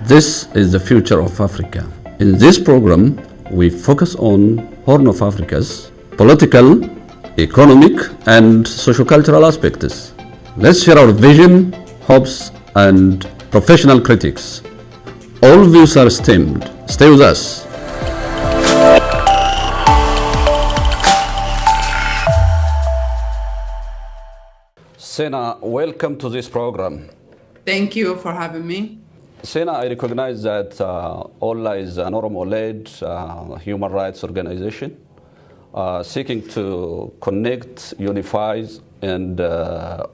This is the future of Africa. In this program, we focus on Horn of Africa's political, economic, and sociocultural aspects. Let's share our vision, hopes, and professional critics. All views are esteemed. Stay with us. Seenaa, welcome to this program. Thank you for having me. Seenaa, I recognize that OLA is an Oromo-led human rights organization seeking to connect, unify, and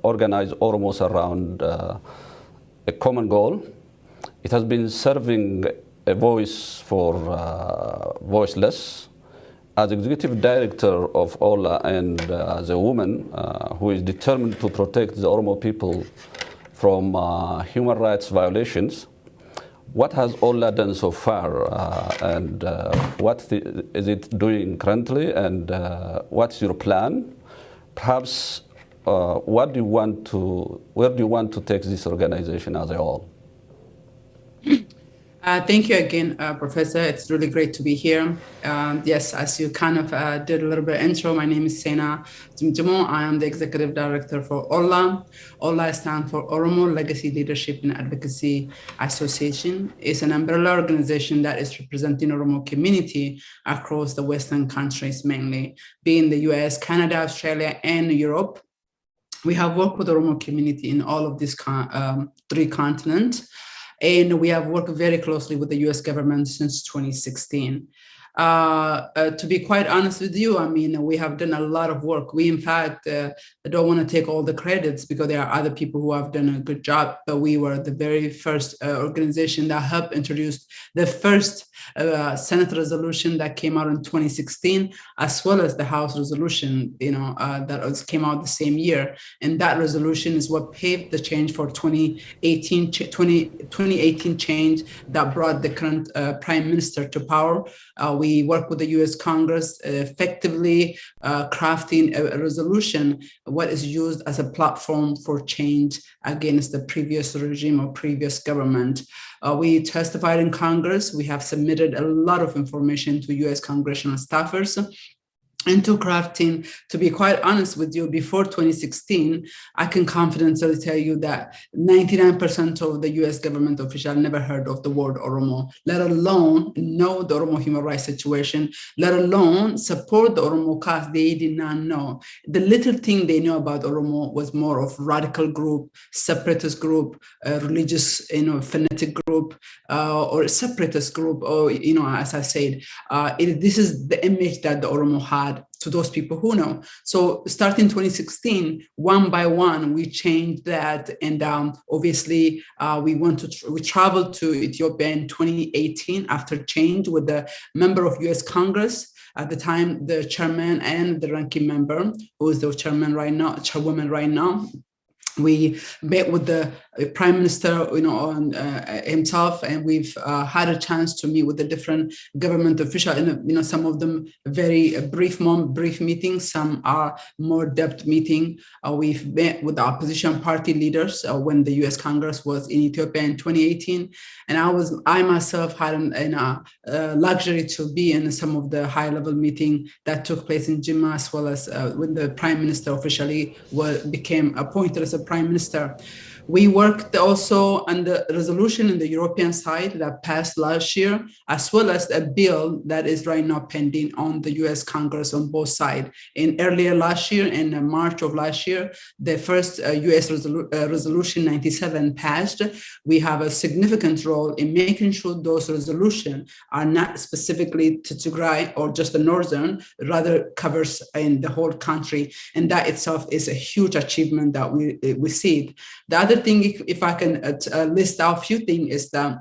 organize Oromos around a common goal. It has been serving a voice for voiceless. As executive director of OLA and as a woman who is determined to protect the Oromo people from human rights violations, what has OLA done so far, and what is it doing currently, and what's your plan? Perhaps, where do you want to take this organization as a whole? Thank you again, Professor. It's really great to be here. Yes, as you kind of did a little bit intro, my name is Seenaa Jimjimo. I am the Executive Director for OLA. OLA stands for Oromo Legacy Leadership and Advocacy Association. It's an umbrella organization that is representing Oromo community across the Western countries, mainly being the US, Canada, Australia, and Europe. We have worked with the Oromo community in all of these three continents. And we have worked very closely with the US government since 2016. To be quite honest with you, I mean, we have done a lot of work. We, in fact, don't want to take all the credits because there are other people who have done a good job, but we were the very first organization that helped introduce the first Senate resolution that came out in 2016, as well as the House resolution, that came out the same year. And that resolution is what paved the change for 2018 change that brought the current Prime Minister to power. We work with the US Congress effectively crafting a resolution, what is used as a platform for change against the previous regime or previous government. We testified in Congress. We have submitted a lot of information to US congressional staffers into crafting. To be quite honest with you, before 2016, I can confidently tell you that 99% of the US government officials never heard of the word Oromo, let alone know the Oromo human rights situation, let alone support the Oromo cause. They did not know. The little thing they know about Oromo was more of radical group, separatist group, religious, fanatic group, or separatist group, or, as I said, this is the image that the Oromo had to those people who know. So starting 2016, one by one, we changed that. And obviously, we traveled to Ethiopia in 2018 after change with the member of US Congress. At the time, the chairman and the ranking member, who is the chairwoman right now. We met with the Prime Minister, himself, and we've had a chance to meet with the different government officials. And some of them very brief meetings, some are more depth meeting. We've met with the opposition party leaders when the U.S. Congress was in Ethiopia in 2018, and I myself had a luxury to be in some of the high-level meeting that took place in Jimma, as well as when the Prime Minister officially became appointed as a Prime Minister. We worked also on the resolution in the European side that passed last year, as well as a bill that is right now pending on the US Congress on both sides. Earlier last year, in March of last year, the first US resolution 97 passed. We have a significant role in making sure those resolutions are not specifically to Tigray or just the northern, rather covers in the whole country. And that itself is a huge achievement that we see. The other thing, if I can list out a few things, is that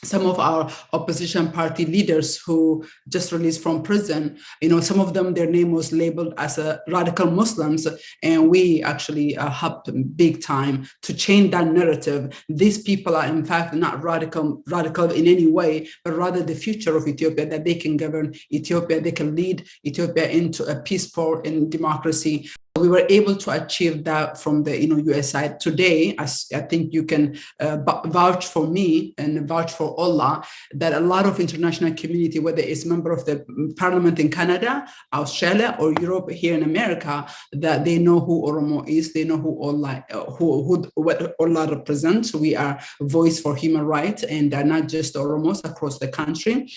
some of our opposition party leaders who just released from prison, some of them, their name was labeled as radical Muslims, and we actually helped big time to change that narrative. These people are in fact not radical in any way, but rather the future of Ethiopia, that they can govern Ethiopia, they can lead Ethiopia into a peaceful and democracy. we were able to achieve that from the US side. Today, as I think you can vouch for me and vouch for Allah, that a lot of international community, whether it's member of the parliament in Canada, Australia, or Europe, here in America, that they know who Oromo is, they know who Allah, what Allah represents. We are voice for human rights, and not just Oromos across the country,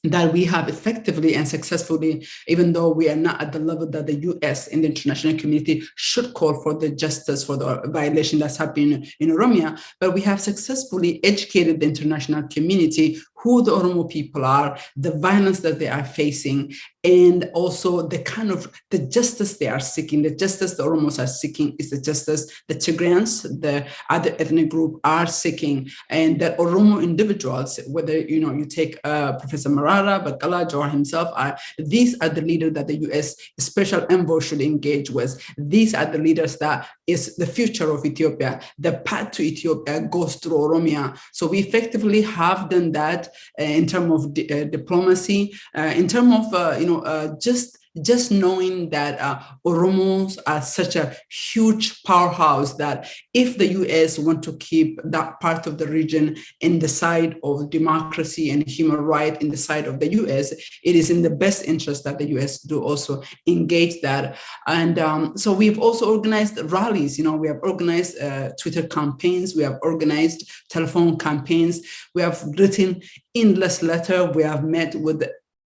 that we have effectively and successfully, even though we are not at the level that the US and the international community should call for the justice for the violation that's happening in Oromia, but we have successfully educated the international community who the Oromo people are, the violence that they are facing, and also the kind of the justice they are seeking. The justice the Oromos are seeking is the justice the Tigrayans, the other ethnic group, are seeking, and that Oromo individuals, whether you take Professor Marara, Bakalaj, or himself, these are the leaders that the U.S. special envoy should engage with. These are the leaders that is the future of Ethiopia. The path to Ethiopia goes through Oromia. So we effectively have done that in terms of diplomacy, in terms of just knowing that Oromos are such a huge powerhouse that if the US want to keep that part of the region in the side of democracy and human rights in the side of the US, it is in the best interest that the US do also engage that. And so we've also organized rallies. We have organized Twitter campaigns, we have organized telephone campaigns, we have written endless letter, we have met with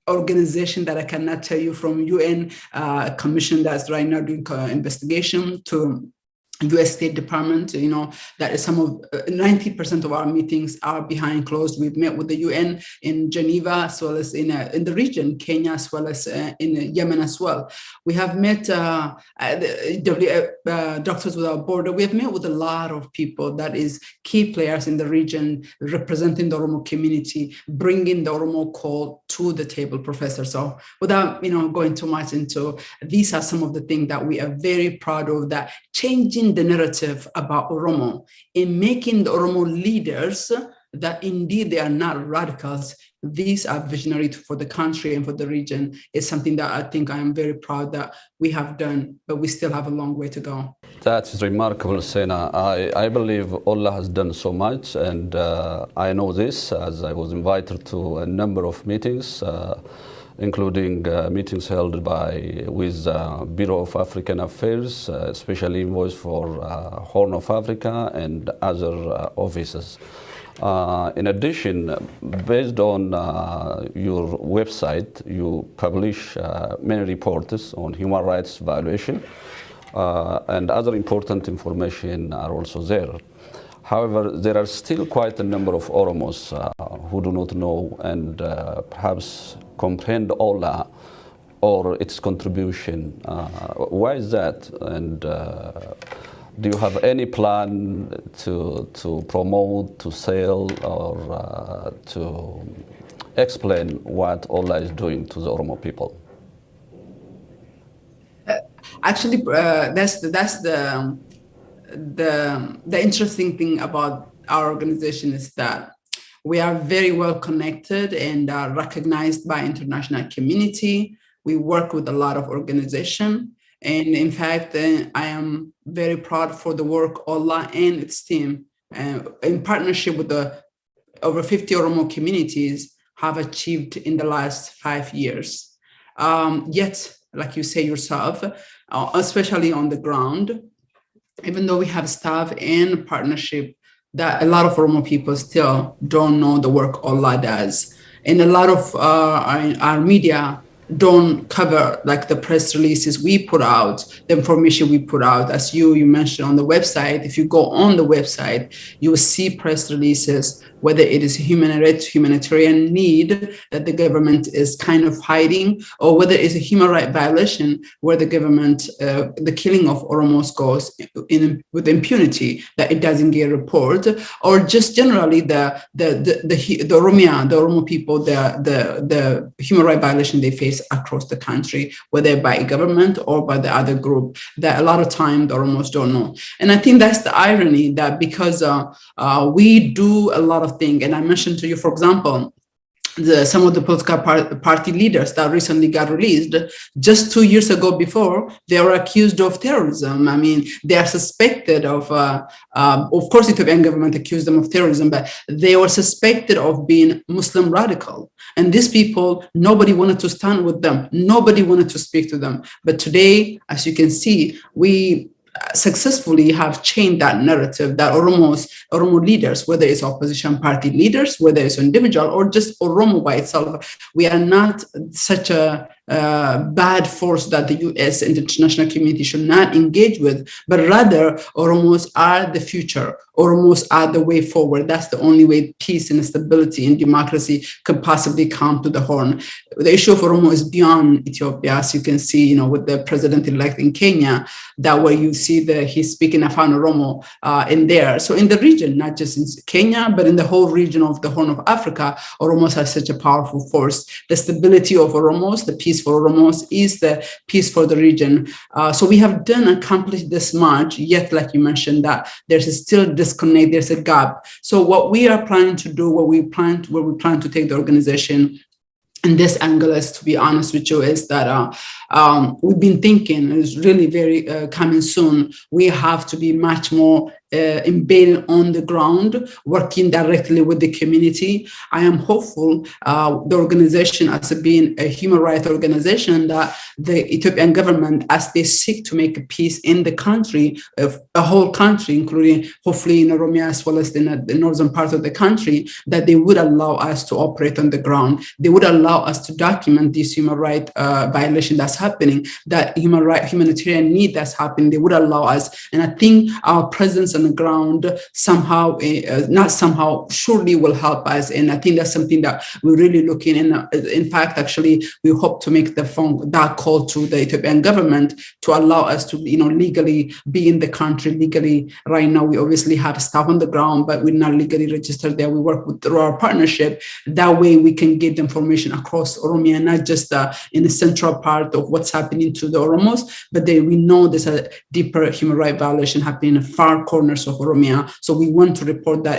organization that I cannot tell you, from UN commission that's right now doing investigation, to U.S. State Department. That is some of 90% of our meetings are behind closed. We've met with the UN in Geneva, as well as in the region, Kenya, as well as in Yemen as well. We have met Doctors Without Borders. We have met with a lot of people that is key players in the region, representing the Oromo community, bringing the Oromo call to the table, Professor. So without going too much into, these are some of the things that we are very proud of, that changing the narrative about Oromo, in making the Oromo leaders that indeed they are not radicals. These are visionary for the country and for the region. It's something that I think I am very proud that we have done, but we still have a long way to go. That's remarkable, Seenaa. I believe Allah has done so much, and I know this as I was invited to a number of meetings, including meetings held with Bureau of African Affairs, especially Voice for Horn of Africa, and other offices. In addition, based on your website, you publish many reports on human rights violation, and other important information are also there. However, there are still quite a number of Oromos who do not know and perhaps comprehend Allah or its contribution. Why is that? And do you have any plan to promote, to sell, or to explain what Allah is doing to the Oromo people? Actually, that's the interesting thing about our organization, is that we are very well connected and are recognized by international community. We work with a lot of organizations. And in fact, I am very proud for the work Allah and its team, in partnership with the over 50 Oromo communities, have achieved in the last 5 years. Yet, like you say yourself, especially on the ground, even though we have staff and partnership, that a lot of Oromo people still don't know the work Allah does. And a lot of our media don't cover, like, the press releases we put out, the information we put out. As you mentioned on the website, if you go on the website, you will see press releases, whether it is a humanitarian need that the government is kind of hiding, or whether it's a human rights violation where the government, the killing of Oromos goes with impunity, that it doesn't get reported, or just generally the Oromo people, the human rights violation they face across the country, whether by government or by the other group, that a lot of time the Oromos don't know. And I think that's the irony, that because we do a lot of things, and I mentioned to you, for example, some of the political party leaders that recently got released. Just 2 years ago, before, they were accused of terrorism. I mean, they are suspected of course, Ethiopian government accused them of terrorism, but they were suspected of being Muslim radical. And these people, nobody wanted to stand with them. Nobody wanted to speak to them. But today, as you can see, we successfully have changed that narrative that Oromo leaders, whether it's opposition party leaders, whether it's individual or just Oromo by itself, we are not such a bad force that the US and the international community should not engage with, but rather Oromos are the future. Oromos are the way forward. That's the only way peace and stability and democracy could possibly come to the Horn. The issue of Oromo is beyond Ethiopia, as you can see, with the president-elect in Kenya, that where you see he's speaking Afan Oromo in there. So in the region, not just in Kenya, but in the whole region of the Horn of Africa, Oromos are such a powerful force. The stability of Oromos, the peace for Oromos is the peace for the region. So we have accomplished this much, yet like you mentioned, that there's still disconnect, there's a gap. So what we are planning to do, where we plan to take the organization, and this angle is, to be honest with you, is that we've been thinking, it's really very coming soon, we have to be much more embedded on the ground, working directly with the community. I am hopeful the organization, as being a human rights organization, that the Ethiopian government, as they seek to make peace in the country, a whole country, including hopefully in Oromia as well as in the northern part of the country, that they would allow us to operate on the ground. They would allow us to document this human rights violation that's happening, that humanitarian need that's happening. They would allow us. And I think our presence on the ground surely will help us. And I think that's something that we're really looking in fact, actually, we hope to make that call to the Ethiopian government to allow us to, legally be in the country. Legally, right now, we obviously have staff on the ground, but we're not legally registered there. We work through our partnership. That way we can get the information across Oromia, not just in the central part of what's happening to the Oromos, but we know there's a deeper human rights violation happening in far corners of Oromia. So we want to report that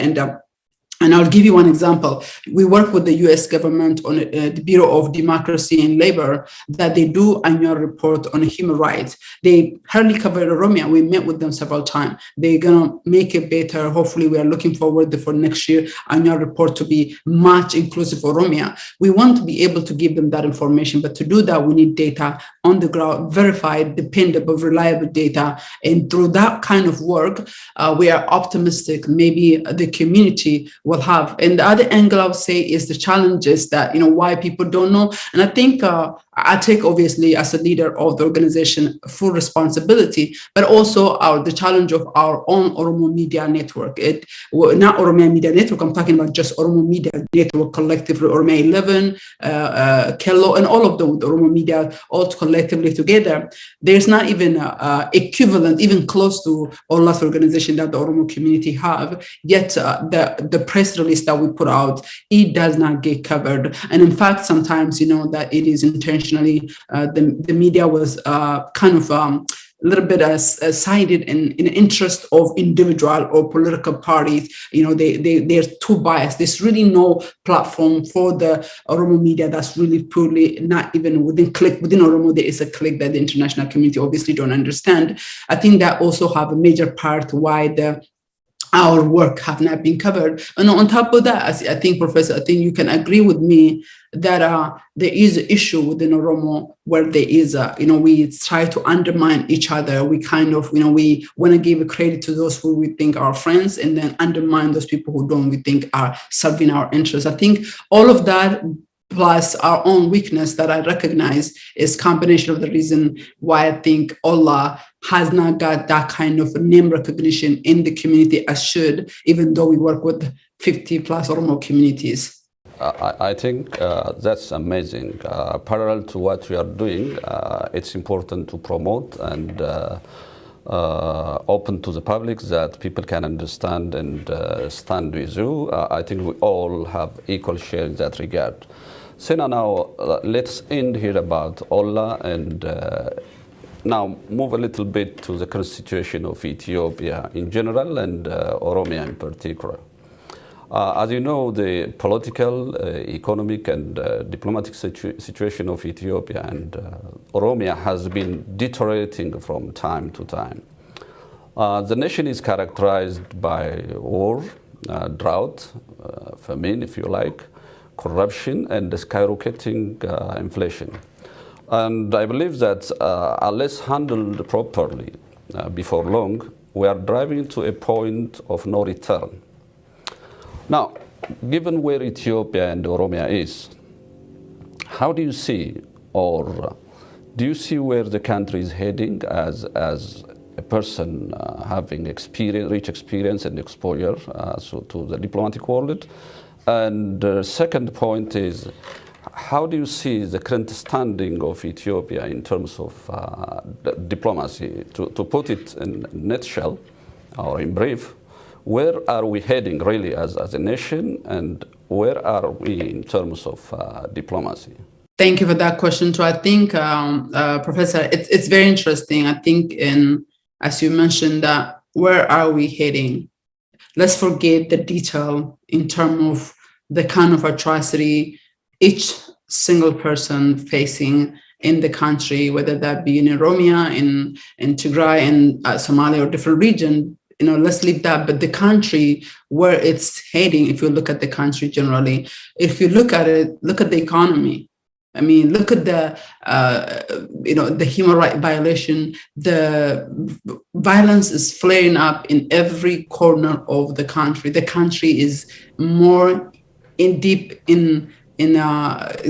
and I'll give you one example. We work with the US government on the Bureau of Democracy and Labor, that they do annual report on human rights. They hardly cover Oromia. We met with them several times. They're going to make it better. Hopefully, we are looking forward for next year annual report to be much inclusive for Oromia. We want to be able to give them that information, but to do that, we need data on the ground, verified, dependable, reliable data. And through that kind of work, we are optimistic maybe the community will have. And the other angle I would say is the challenges that, why people don't know. And I think I take, obviously, as a leader of the organization, full responsibility, but also the challenge of our own Oromo Media Network. Not Oromo Media Network, I'm talking about just Oromo Media Network collectively, Oromo 11, Kello, and all of the Oromo Media all collectively together. There's not even equivalent, even close to Allah's organization that the Oromo community have, yet the press release that we put out, it does not get covered. And in fact, sometimes, that it is intentionally, the media was kind of a little bit sided in interest of individual or political parties. They're too biased. There's really no platform for the Oromo media that's really purely, not even within Oromo, there is a clique that the international community obviously don't understand. I think that also have a major part why our work have not been covered. And on top of that, I think, Professor, I think you can agree with me that there is an issue within Oromo where there is, we try to undermine each other. We kind of, we want to give credit to those who we think are friends and then undermine those people who don't, we think are serving our interests. I think all of that, plus our own weakness that I recognize, is combination of the reason why I think Allah has not got that kind of name recognition in the community as should, even though we work with 50 plus Oromo communities. I think that's amazing. Parallel to what we are doing, it's important to promote and open to the public that people can understand and stand with you. I think we all have equal share in that regard. Seenaa, now let's end here about Allah and now move a little bit to the Constitution of Ethiopia in general and Oromia in particular. As you know, the political, economic, and diplomatic situation of Ethiopia and Oromia has been deteriorating from time to time. The nation is characterized by war, drought, famine, if you like, corruption, and skyrocketing inflation. And I believe that unless handled properly before long, we are driving to a point of no return. Now, given where Ethiopia and Oromia is, how do you see, or do you see where the country is heading as a person having rich experience and exposure to the diplomatic world? And the second point is, how do you see the current standing of Ethiopia in terms of diplomacy? To put it in a nutshell, or in brief, where are we heading really as a nation, and where are we in terms of diplomacy? Thank you for that question too. I think, Professor, it's very interesting. I think, as you mentioned, that where are we heading? Let's forget the detail in terms of the kind of atrocity each single person facing in the country, whether that be in Oromia, in Tigray, in Somalia, or different region. Let's leave that. But the country, where it's heading, if you look at the country generally, if you look at it, look at the economy. I mean, look at the human rights violation. The violence is flaring up in every corner of the country. The country is more deep in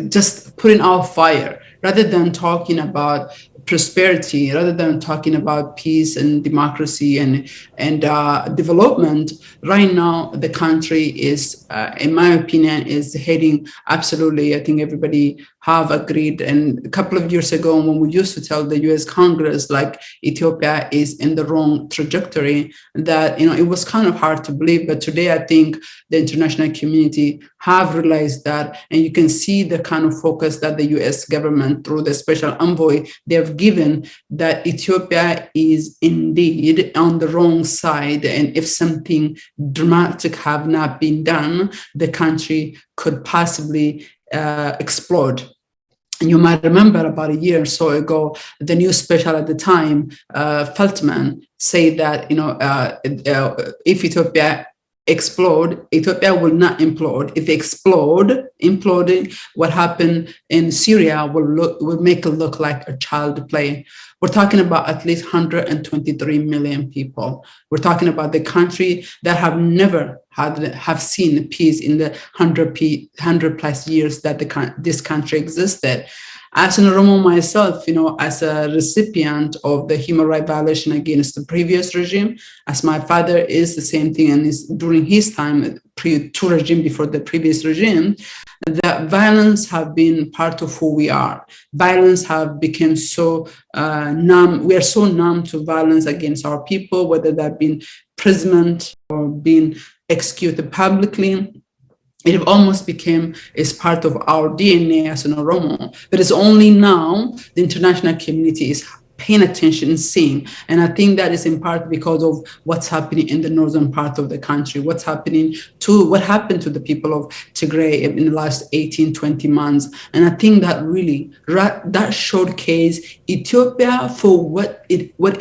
just putting out fire, rather than talking about prosperity, rather than talking about peace and democracy and development. Right now, the country is, in my opinion, is heading absolutely. I think everybody have agreed. And a couple of years ago, when we used to tell the U.S. Congress like Ethiopia is in the wrong trajectory, that it was kind of hard to believe. But today, I think the international community have realized that, and you can see the kind of focus that the U.S. government, through the special envoy, they have given, that Ethiopia is indeed on the wrong side. And if something dramatic have not been done, the country could possibly explode. And you might remember about a year or so ago, the news special at the time, Feltman, said that if Ethiopia explode, Ethiopia will not implode. If imploding, what happened in Syria will make it look like a child play. We're talking about at least 123 million people. We're talking about the country that have never have seen peace in the 100 plus years that this country existed. As an Oromo myself, as a recipient of the human rights violation against the previous regime, as my father is the same thing, and is during his time, two regime before the previous regime, that violence have been part of who we are. Violence have become so numb. We are so numb to violence against our people, whether that been imprisonment or being executed publicly. It almost became as part of our DNA as an Oromo. But it's only now the international community is paying attention and seeing. And I think that is in part because of what's happening in the northern part of the country, what happened to the people of Tigray in the last 18, 20 months. And I think that really, that showcased Ethiopia for what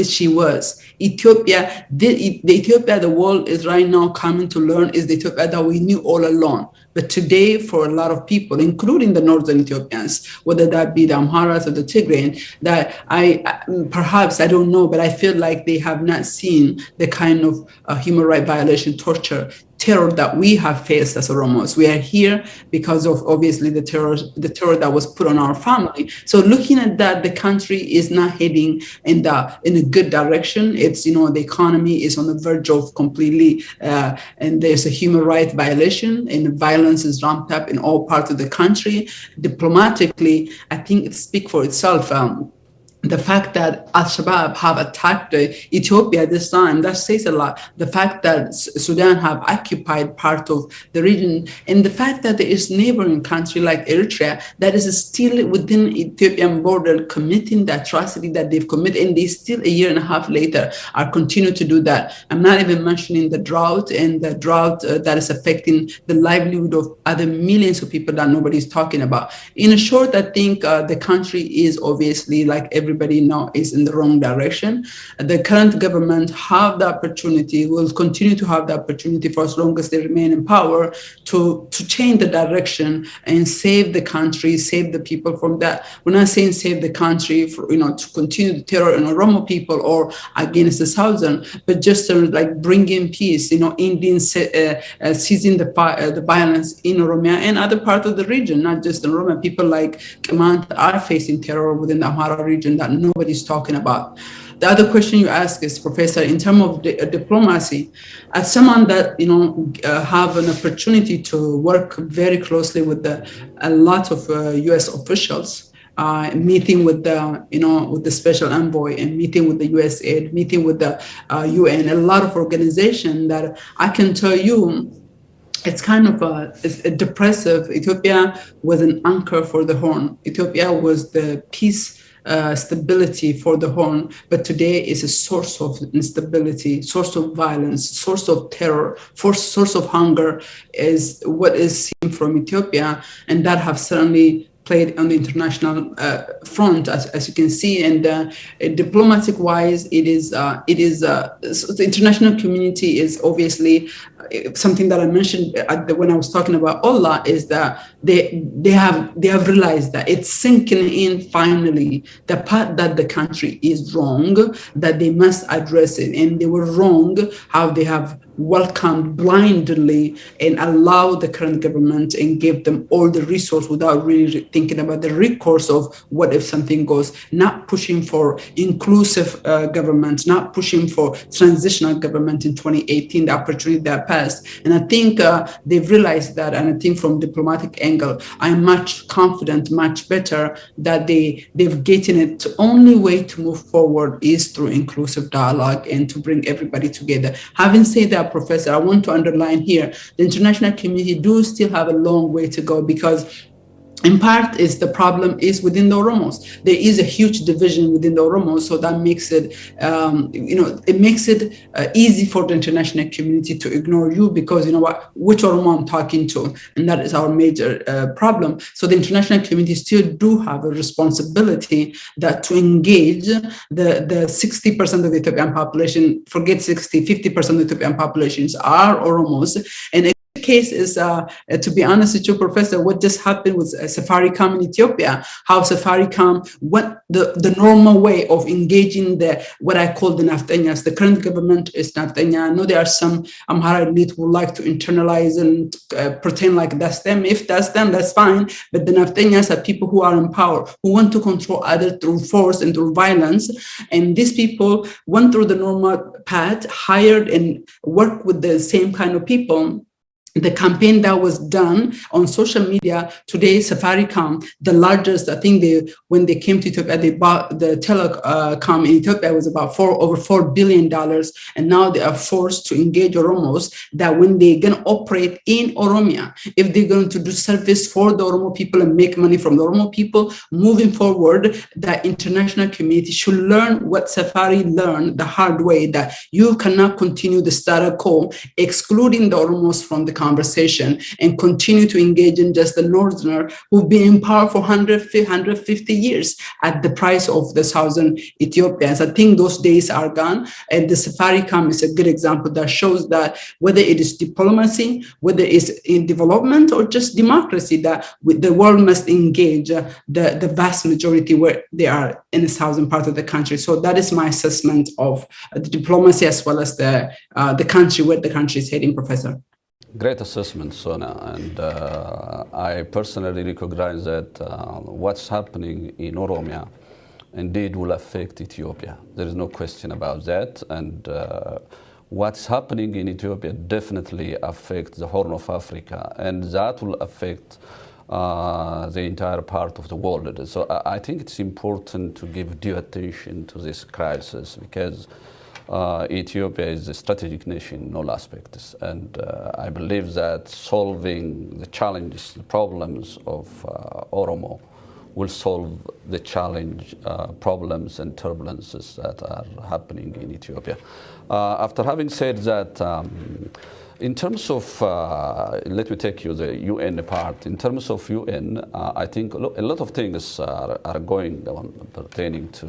she was. Ethiopia, the Ethiopia the world is right now coming to learn is the Ethiopia that we knew all along. But today, for a lot of people, including the northern Ethiopians, whether that be the Amharas or the Tigrayan, that perhaps, I don't know, but I feel like they have not seen the kind of human rights violation, torture, terror that we have faced as Oromos. We are here because of obviously the terror that was put on our family. So looking at that, the country is not heading in a good direction. It's, the economy is on the verge of completely, and there's a human rights violation, and violence is ramped up in all parts of the country. Diplomatically, I think it speaks for itself. the fact that Al-Shabaab have attacked Ethiopia this time, that says a lot. The fact that Sudan have occupied part of the region, and the fact that there is neighboring country like Eritrea that is still within Ethiopian border committing the atrocity that they've committed, and they still a year and a half later are continue to do that. I'm not even mentioning the drought, and the drought that is affecting the livelihood of other millions of people that nobody's talking about. In short, I think the country is obviously, like everybody now, is in the wrong direction. The current government have the opportunity, will continue to have the opportunity for as long as they remain in power to change the direction and save the country, save the people from that. We're not saying save the country for, to continue the terror in Oromo people or against the Southern, but just to bring in peace, ending ceasing the violence in Oromia and other parts of the region, not just in Oromia. People like Kamant are facing terror within the Amhara region that nobody's talking about. The other question you ask is, Professor, in terms of diplomacy, as someone that have an opportunity to work very closely with a lot of U.S. officials, meeting with the special envoy and meeting with the USAID, meeting with the UN, a lot of organizations that I can tell you. It's kind of a depressive. Ethiopia was an anchor for the Horn. Ethiopia was the peace, stability for the Horn, but today is a source of instability, source of violence, source of terror, source of hunger is what is seen from Ethiopia, and that have certainly played on the international front, as you can see, and diplomatic-wise, the international community is obviously something that I mentioned when I was talking about Allah, is that they have realized that it's sinking in finally, the part that the country is wrong, that they must address it, and they were wrong how they have welcomed blindly and allowed the current government and gave them all the resource without really thinking about the recourse of what if something goes, not pushing for inclusive government, not pushing for transitional government in 2018, the opportunity that passed. And I think they've realized that, and I think from diplomatic angle, I'm much confident, much better that they've gotten it. The only way to move forward is through inclusive dialogue and to bring everybody together. Having said that, Professor, I want to underline here, the international community do still have a long way to go, because in part is the problem is within the Oromos. There is a huge division within the Oromos, so that makes it, it makes it easy for the international community to ignore you, because which Oromo I'm talking to, and that is our major problem. So the international community still do have a responsibility that to engage the 60% of the Ethiopian population, forget 60, 50% of the Ethiopian populations are Oromos, and case is, to be honest with you, Professor, what just happened with Safaricom in Ethiopia, how Safaricom went the normal way of engaging what I call the Naftenyas. The current government is Naftenya. I know there are some Amhara elite who like to internalize and pretend like that's them. If that's them, that's fine. But the Naftenyas are people who are in power, who want to control others through force and through violence. And these people went through the normal path, hired and worked with the same kind of people. The campaign that was done on social media today, Safaricom, the largest, I think when they came to Ethiopia, they bought the telecom in Ethiopia was about over $4 billion. And now they are forced to engage Oromos that when they're going to operate in Oromia, if they're going to do service for the Oromo people and make money from the Oromo people, moving forward, the international community should learn what Safari learned the hard way, that you cannot continue the status quo, excluding the Oromos from the conversation and continue to engage in just the northerner who've been in power for 150 years at the price of the southern Ethiopians. I think those days are gone, and the Safaricom is a good example that shows that whether it is diplomacy, whether it's in development or just democracy, that the world must engage the vast majority where they are in the southern part of the country. So that is my assessment of the diplomacy as well as the country, where the country is heading, Professor. Great assessment, Sona, and I personally recognize that what's happening in Oromia indeed will affect Ethiopia. There is no question about that, and what's happening in Ethiopia definitely affects the Horn of Africa, and that will affect the entire part of the world. So I think it's important to give due attention to this crisis because Ethiopia is a strategic nation in all aspects, and I believe that solving the challenges, the problems of Oromo will solve the challenge, problems and turbulences that are happening in Ethiopia. After having said that, in terms of, let me take you the UN part. In terms of UN, I think a lot of things are going on pertaining to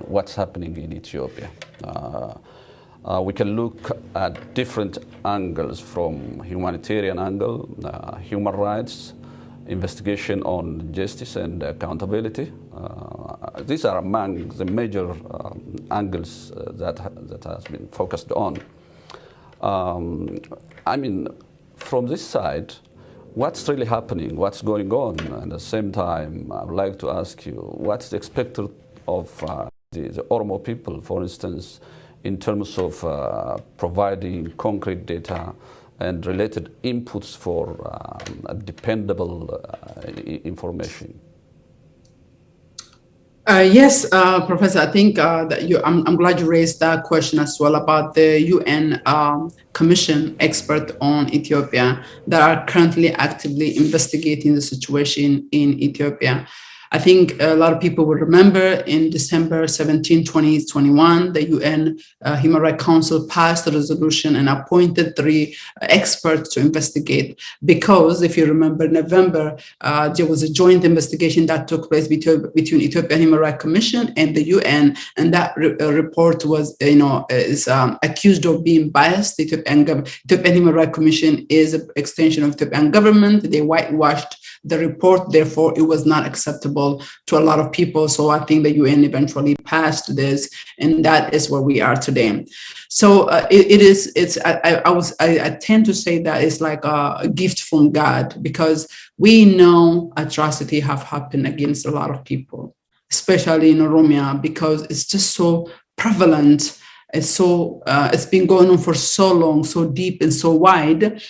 what's happening in Ethiopia. We can look at different angles, from humanitarian angle, human rights, investigation on justice and accountability. These are among the major angles that has been focused on. I mean, from this side, what's really happening, what's going on? And at the same time, I would like to ask you, what's expected of the Oromo people, for instance, in terms of providing concrete data and related inputs for dependable information? Yes, Professor, I think that I'm glad you raised that question as well about the UN Commission expert on Ethiopia that are currently actively investigating the situation in Ethiopia. I think a lot of people will remember in December 17, 2021, the UN Human Rights Council passed a resolution and appointed 3 experts to investigate. Because if you remember, in November, there was a joint investigation that took place between Ethiopian Human Rights Commission and the UN, and that report was, is accused of being biased. The Ethiopian Human Rights Commission is an extension of the Ethiopian government. They whitewashed the report, therefore it was not acceptable to a lot of people. So I think the UN eventually passed this, and that is where we are today. So I tend to say that it's like a gift from God, because we know atrocity have happened against a lot of people, especially in Oromia, because it's just so prevalent. It's been going on for so long, so deep and so wide,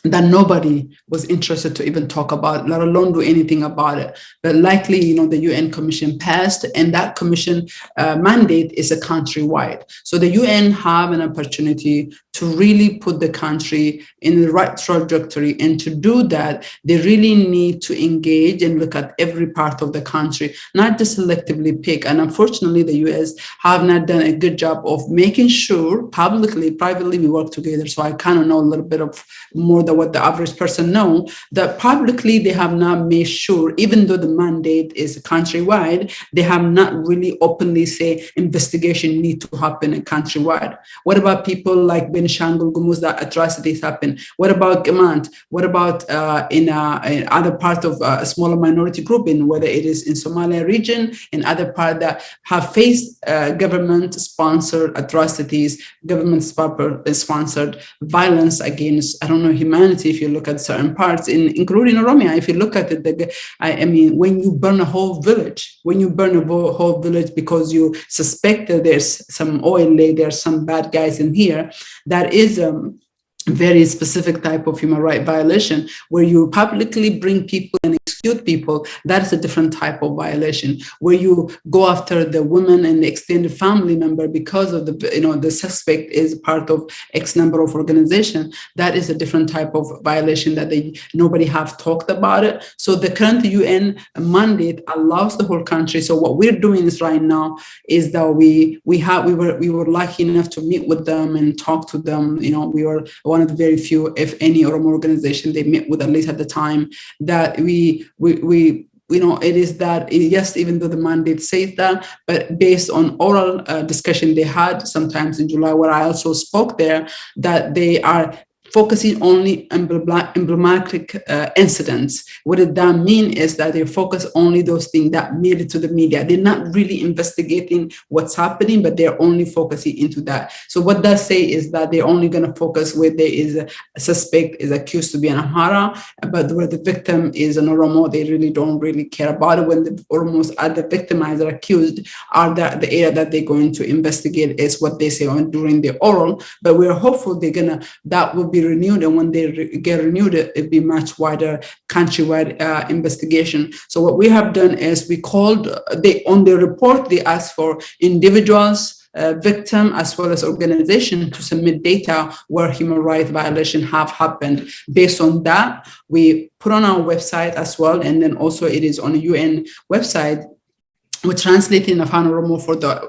that nobody was interested to even talk about, let alone do anything about it. But likely, the UN Commission passed, and that Commission mandate is a countrywide. So the UN have an opportunity to really put the country in the right trajectory, and to do that, they really need to engage and look at every part of the country, not just selectively pick. And unfortunately, the US have not done a good job of making sure publicly, privately, we work together. So I kind of know a little bit of more than what the average person know, that publicly they have not made sure, even though the mandate is countrywide, they have not really openly say investigation need to happen in countrywide. What about people like Benishangul Gumuz, that atrocities happen? What about Gamant? What about in other part of a smaller minority group, in whether it is in Somalia region and other part that have faced government-sponsored atrocities, government-sponsored violence against, humanity. If you look at certain parts, including Oromia, if you look at it, when you burn a whole village, because you suspect that there's some oil lay, there's some bad guys in here, that is very specific type of human rights violation, where you publicly bring people and execute people. That is a different type of violation. Where you go after the women and the extended family member because of the suspect is part of X number of organization. That is a different type of violation that nobody have talked about it. So the current UN mandate allows the whole country. So what we're doing is right now is that we were lucky enough to meet with them and talk to them. We were one of the very few, if any, Oromo organization they met with, at least at the time, that we it is that, yes, even though the mandate says that, but based on oral discussion they had sometimes in July, where I also spoke there, that they are focusing only on emblematic incidents. What did that mean is that they focus only those things that made it to the media. They're not really investigating what's happening, but they're only focusing into that. So what that say is that they're only going to focus where there is a suspect is accused to be an Amhara, but where the victim is an Oromo, they really don't really care about it. When the Oromos are the victimized or accused, are the area that they're going to investigate is what they say during the oral. But we're hopeful that will be be renewed, and when they get renewed, it'd be much wider countrywide investigation. So what we have done is we called, on the report, they asked for individuals, victim, as well as organization to submit data where human rights violations have happened. Based on that, we put on our website as well, and then also it is on a UN website. We translate in Afan Oromo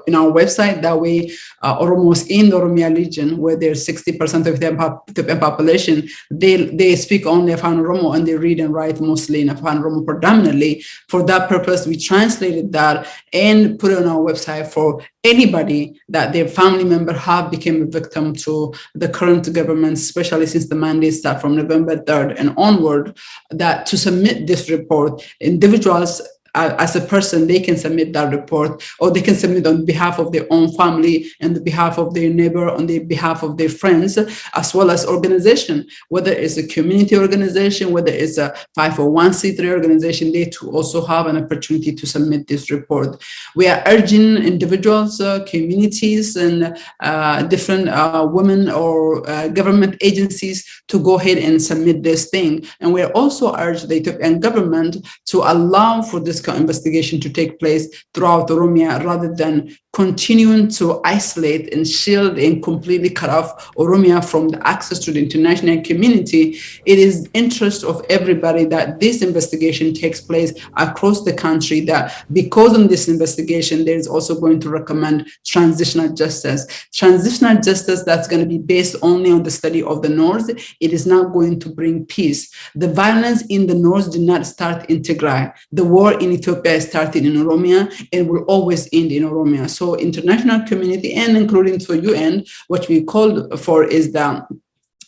in our website. That way, Oromos in the Oromia region, where there's 60% of the population, they speak only Afan Oromo, and they read and write mostly in Afan Oromo predominantly. For that purpose, we translated that and put it on our website for anybody that their family member have become a victim to the current government, especially since the mandate start from November 3rd and onward, that to submit this report, individuals as a person, they can submit that report, or they can submit on behalf of their own family and the behalf of their neighbor, on the behalf of their friends, as well as organization, whether it's a community organization, whether it's a 501c3 organization, they too also have an opportunity to submit this report. We are urging individuals, communities, and different women or government agencies to go ahead and submit this thing. And we also urge the Ethiopian government to allow for this investigation to take place throughout Oromia, rather than continuing to isolate and shield and completely cut off Oromia from the access to the international community. It is interest of everybody that this investigation takes place across the country, that because of this investigation, there is also going to recommend transitional justice. Transitional justice that's going to be based only on the study of the North. It is not going to bring peace. The violence in the North did not start in Tigray. The war in Ethiopia started in Oromia and will always end in Oromia. So international community, and including to UN, what we called for is that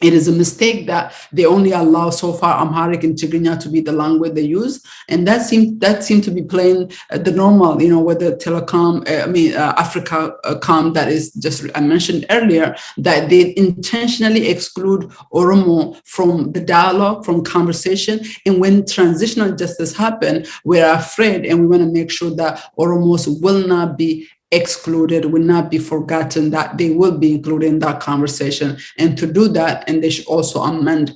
it is a mistake that they only allow so far Amharic and Tigrinya to be the language they use, and that seemed to be playing the normal, with the telecom, Africa.com that is just I mentioned earlier, that they intentionally exclude Oromo from the dialogue, from conversation, and when transitional justice happen, we're afraid, and we want to make sure that Oromos will not be excluded, will not be forgotten, that they will be included in that conversation. And to do that, and they should also amend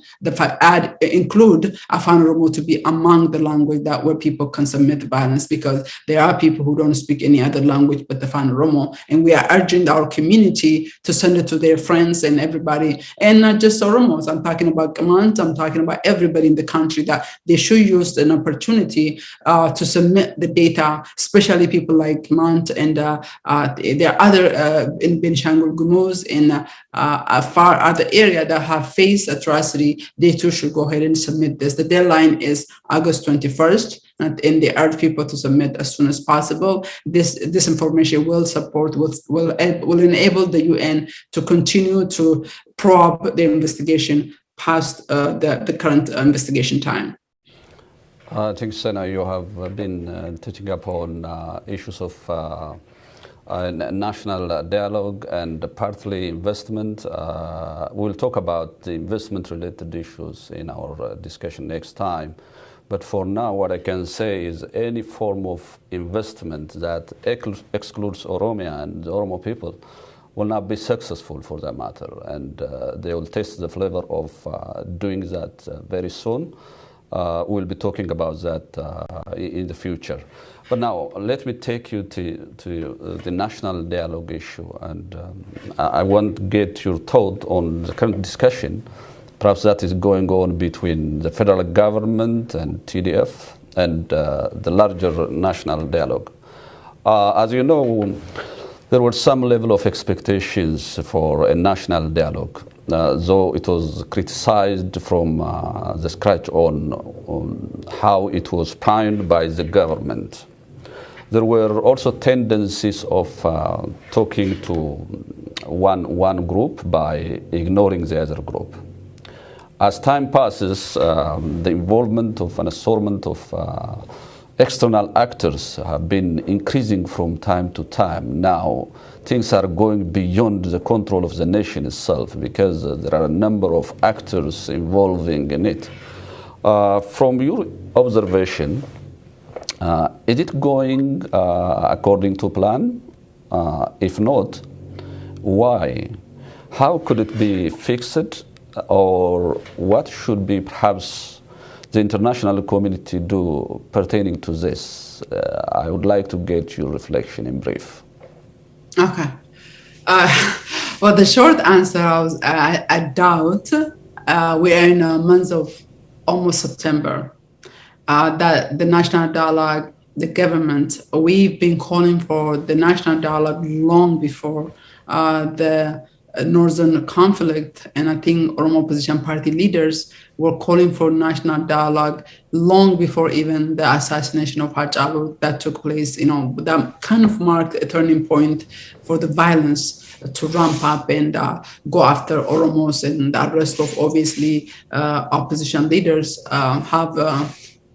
include Afan Oromo to be among the language that where people can submit violence, because there are people who don't speak any other language but Afan Oromo, and we are urging our community to send it to their friends and everybody, and not just Oromos. I'm talking about Kamans, I'm talking about everybody in the country, that they should use an opportunity to submit the data, especially people like Kamant and there are other in Benishangul Gumuz, in a far other area that have faced atrocity. They too should go ahead and submit this. The deadline is August 21st, and they urge people to submit as soon as possible. This information will enable the UN to continue to probe the investigation past the current investigation time. I think, Seenaa, you have been touching upon issues of national dialogue and partly investment. We'll talk about the investment-related issues in our discussion next time. But for now, what I can say is any form of investment that excludes Oromia and the Oromo people will not be successful, for that matter. And they will taste the flavor of doing that very soon. We'll be talking about that in the future. But now, let me take you to the national dialogue issue. And I want to get your thought on the current discussion, perhaps that is going on between the federal government and TDF and the larger national dialogue. As you know, there were some level of expectations for a national dialogue, though it was criticized from the scratch on how it was primed by the government. There were also tendencies of talking to one group by ignoring the other group. As time passes, the involvement of an assortment of external actors have been increasing from time to time. Now, things are going beyond the control of the nation itself, because there are a number of actors involving in it. From your observation, is it going according to plan? If not, why? How could it be fixed? or what should be perhaps the international community do pertaining to this? I would like to get your reflection in brief. Okay. Well, the short answer is I doubt. We are in a month of almost September. That the national dialogue, the government, we've been calling for the national dialogue long before the northern conflict, and I think Oromo opposition party leaders were calling for national dialogue long before even the assassination of Hachalu that took place. That kind of marked a turning point for the violence to ramp up and go after Oromos, and the arrest of obviously opposition leaders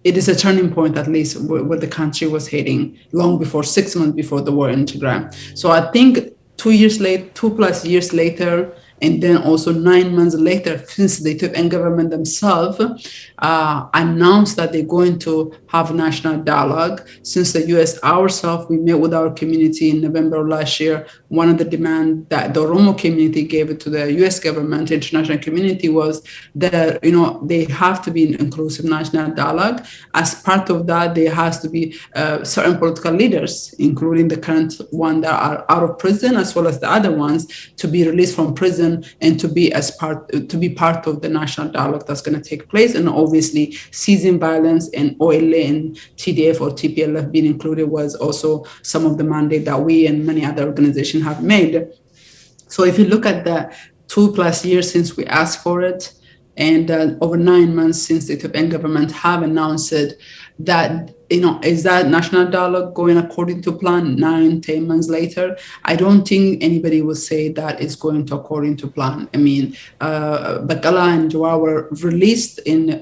it is a turning point, at least where the country was heading long before, 6 months before the war in Tigray. So I think 2+ years later, and then also 9 months later, since the Ethiopian government themselves announced that they're going to have national dialogue. Since the U.S. ourselves, we met with our community in November of last year. One of the demands that the Oromo community gave it to the U.S. government, international community, was that they have to be an inclusive national dialogue. As part of that, there has to be certain political leaders, including the current one that are out of prison, as well as the other ones, to be released from prison and to be part of the national dialogue that's going to take place. And obviously, ceasing violence and OLA and TDF or TPLF being included was also some of the mandate that we and many other organizations have made. So if you look at the 2+ years since we asked for it, and over 9 months since the Ethiopian government have announced it, that is that national dialogue going according to plan 9-10 months later? I don't think anybody will say that it's going to according to plan. I mean, Bakala and Jawar were released in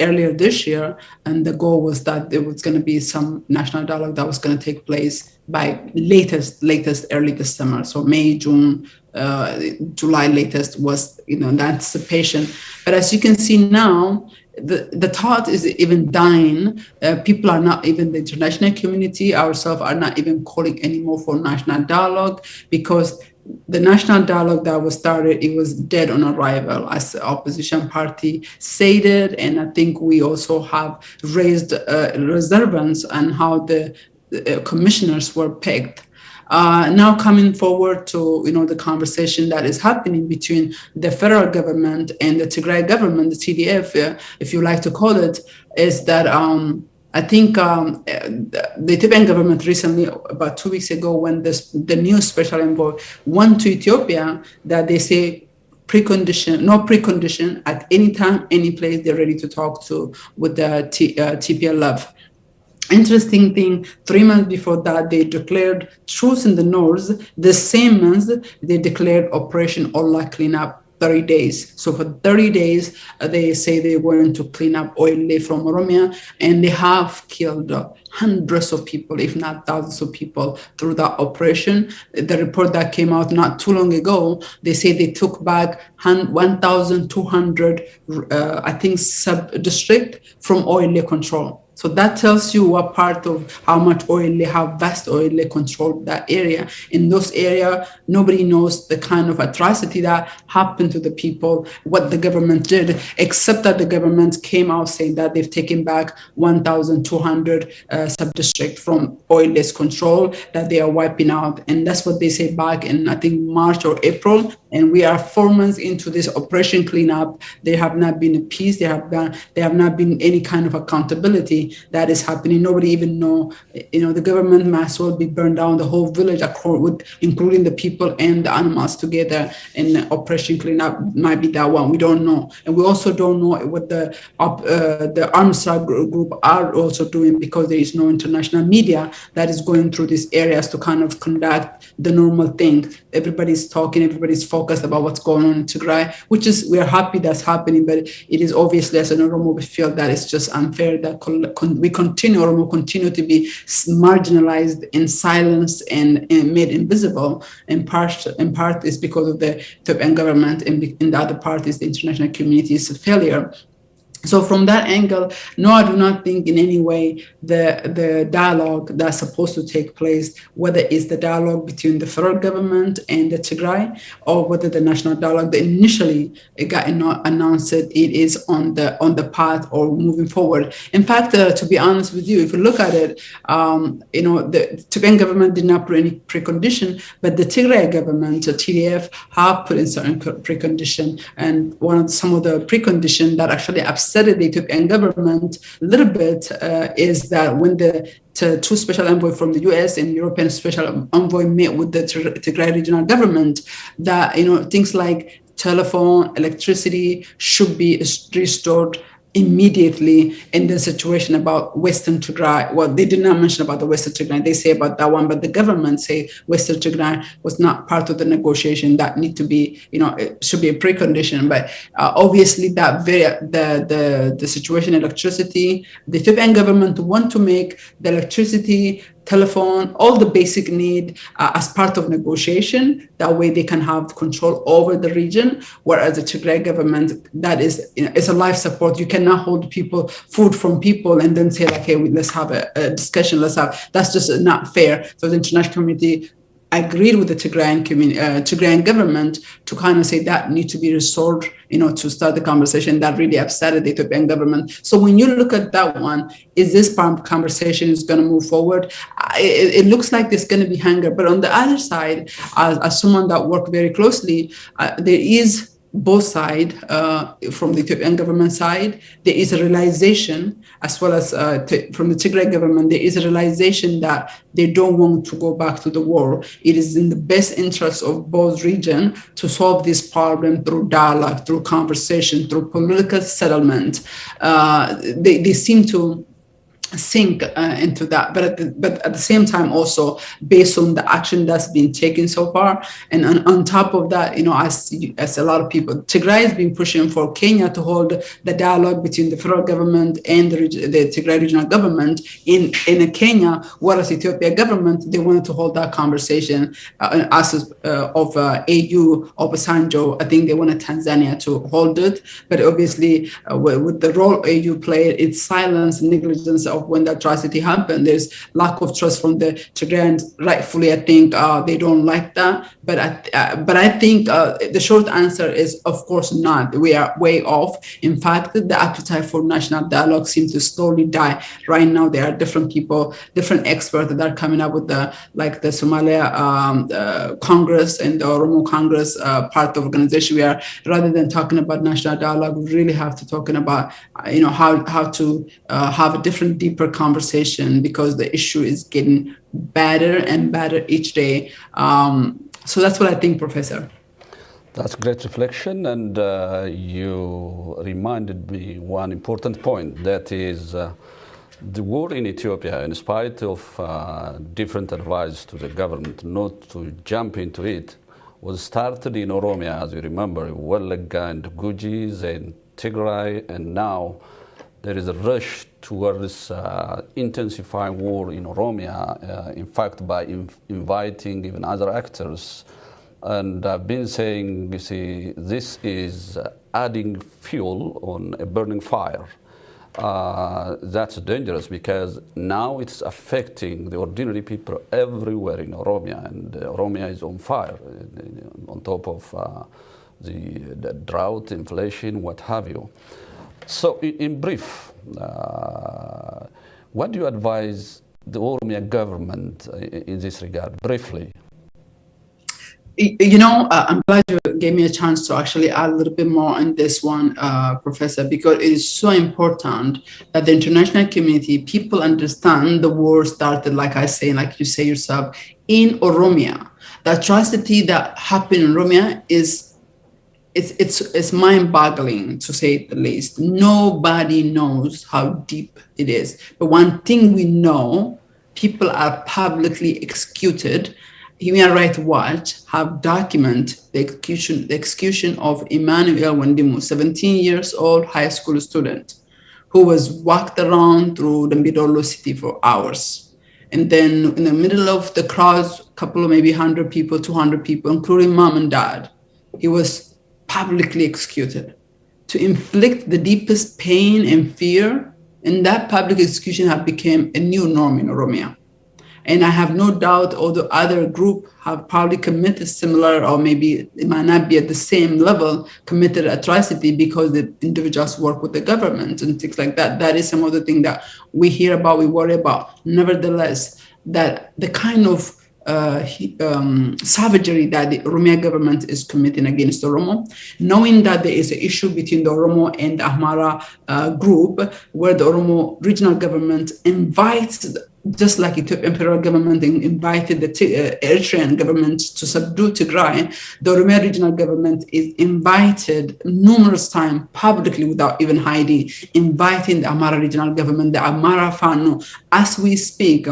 earlier this year, and the goal was that there was going to be some national dialogue that was going to take place by latest early this summer. So May, June, July latest was anticipation. But as you can see now, the thought is even dying. People are not, even the international community, ourselves, are not even calling anymore for national dialogue, because the national dialogue that was started, it was dead on arrival, as the opposition party stated. And I think we also have raised reservations on how the commissioners were picked. Now coming forward to the conversation that is happening between the federal government and the Tigray government, the TDF, if you like to call it, is that I think the Ethiopian government recently, about 2 weeks ago, when the new special envoy went to Ethiopia, that they say no precondition, at any time, any place, they're ready to talk with the TPLF. Interesting thing, 3 months before that, they declared truce in the north. The same month, they declared Operation Ola Cleanup 30 days. So for 30 days, they say they're going to clean up oil from Oromia, and they have killed hundreds of people, if not thousands of people, through that operation. The report that came out not too long ago, they say they took back 1,200, I think, sub-district from oil control. So that tells you what part of how much oil, how vast oil controlled that area. In those areas, nobody knows the kind of atrocity that happened to the people, what the government did, except that the government came out saying that they've taken back 1,200 sub-districts from oil-less control, that they are wiping out. And that's what they say back in, I think, March or April. And we are 4 months into this operation cleanup. There have not been a peace. There have not been any kind of accountability that is happening. Nobody even know, the government might as well be burned down, the whole village, including the people and the animals together. And operation cleanup might be that one. We don't know. And we also don't know what the armed struggle group are also doing, because there is no international media that is going through these areas to kind of conduct the normal thing. Everybody's talking, everybody's focused about what's going on in Tigray, which is, we're happy that's happening, but it is obviously, as an Oromo, we feel that it's just unfair that Oromo continue to be marginalized and silenced and made invisible. In part is because of the Ethiopian government, and in the other part is the international community's failure. So from that angle, no, I do not think in any way the dialogue that's supposed to take place, whether it's the dialogue between the federal government and the Tigray, or whether the national dialogue that initially it got announced that it is on the path or moving forward. In fact, to be honest with you, if you look at it, the Tigrayan government did not put any precondition, but the Tigray government, TDF, have put in certain precondition, and some of the precondition that actually upset the Ethiopian government a little bit is that when the two special envoy from the U.S. and European special envoy met with the Tigray regional government, that things like telephone, electricity should be restored immediately in the situation about Western Tigray. Well, they did not mention about the Western Tigray. They say about that one, but the government say Western Tigray was not part of the negotiation. That need to be, it should be a precondition. But obviously, that the situation electricity, the Ethiopian government want to make the electricity, telephone, all the basic need as part of negotiation. That way they can have control over the region. Whereas the Tigray government, that is, it's a life support. You cannot hold people, food from people, and then say like, hey, let's have a discussion. That's just not fair. So the international community agreed with the Tigrayan government to kind of say that need to be resolved, to start the conversation. That really upset the Ethiopian government. So when you look at that one, is this conversation is going to move forward? It looks like there's going to be hunger. But on the other side, as someone that worked very closely, there is both sides, from the Ethiopian government side, there is a realization, as well as from the Tigray government, there is a realization that they don't want to go back to the war. It is in the best interest of both regions to solve this problem through dialogue, through conversation, through political settlement. They seem to sink into that, but at the same time also based on the action that's been taken so far, and on top of that, as a lot of people, Tigray has been pushing for Kenya to hold the dialogue between the federal government and the Tigray regional government in Kenya, whereas Ethiopia government, they wanted to hold that conversation as of AU Obasanjo. I think they wanted Tanzania to hold it, but obviously with the role AU played, its silence, negligence of when the atrocity happened, there's lack of trust from the Tigrayans. Rightfully, I think they don't like that. But I think the short answer is, of course not. We are way off. In fact, the appetite for national dialogue seems to slowly die. Right now, there are different people, different experts that are coming up with the Somalia Congress and the Oromo Congress part of the organization. We are, rather than talking about national dialogue, we really have to talking about how to have a different, deeper conversation, because the issue is getting better and better each day. So that's what I think, Professor. That's great reflection, and you reminded me one important point, that is the war in Ethiopia, in spite of different advice to the government not to jump into it, was started in Oromia, as you remember, Wallagga and Gujis and Tigray, and now there is a rush towards intensifying war in Oromia, in fact, by inviting even other actors. And I've been saying, you see, this is adding fuel on a burning fire. That's dangerous, because now it's affecting the ordinary people everywhere in Oromia, and Oromia is on fire, on top of the drought, inflation, what have you. So in brief, what do you advise the Oromia government in this regard, briefly? I'm glad you gave me a chance to actually add a little bit more on this one, Professor, because it is so important that the international community, people understand the war started, like I say, like you say yourself, in Oromia. The atrocity that happened in Oromia it's mind-boggling, to say the least. Nobody knows how deep it is. But one thing we know, people are publicly executed. Human Rights Watch have documented the execution of Emmanuel Wandimu, 17 years old high school student, who was walked around through the Midolo city for hours. And then in the middle of the crowds, a couple of maybe 100 people, 200 people, including mom and dad, he was publicly executed. to inflict the deepest pain and fear, and that public execution have become a new norm in Oromia. And I have no doubt all the other group have probably committed similar, or maybe it might not be at the same level, committed atrocity because the individuals work with the government and things like that. That is some of the thing that we hear about, we worry about. Nevertheless, that the kind of savagery that the Oromia government is committing against the Oromo, knowing that there is an issue between the Oromo and the Amhara group, where the Oromo regional government invites, just like Ethiopian federal government invited the Eritrean government to subdue Tigray, the Oromia regional government is invited numerous times publicly without even hiding, inviting the Amhara regional government, the Amhara Fano, as we speak.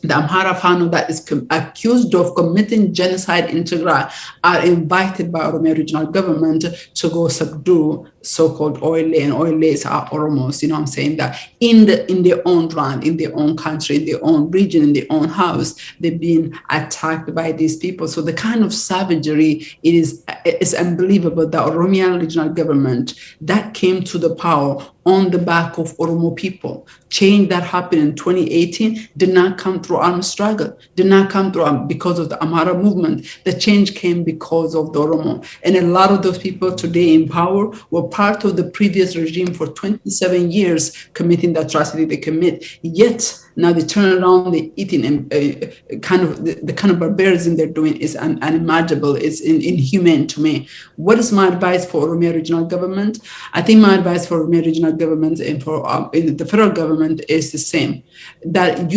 The Amhara Fano that is accused of committing genocide in Tigray are invited by Oromia regional government to go subdue so-called Oile, and Oiles are Oromos, I'm saying that in their own land, in their own country, in their own region, in their own house, they've been attacked by these people. So the kind of savagery, it's unbelievable that Oromia regional government that came to the power on the back of Oromo people. Change that happened in 2018 did not come through armed struggle, did not come through because of the Amhara movement. The change came because of the Oromo. And a lot of those people today in power were part of the previous regime for 27 years committing the atrocity they commit. Yet now they turn around, they're eating, and the kind of barbarism they're doing is unimaginable. It's inhumane to me. What is my advice for Oromia regional government? I think my advice for Oromia regional government and for the federal government is the same. That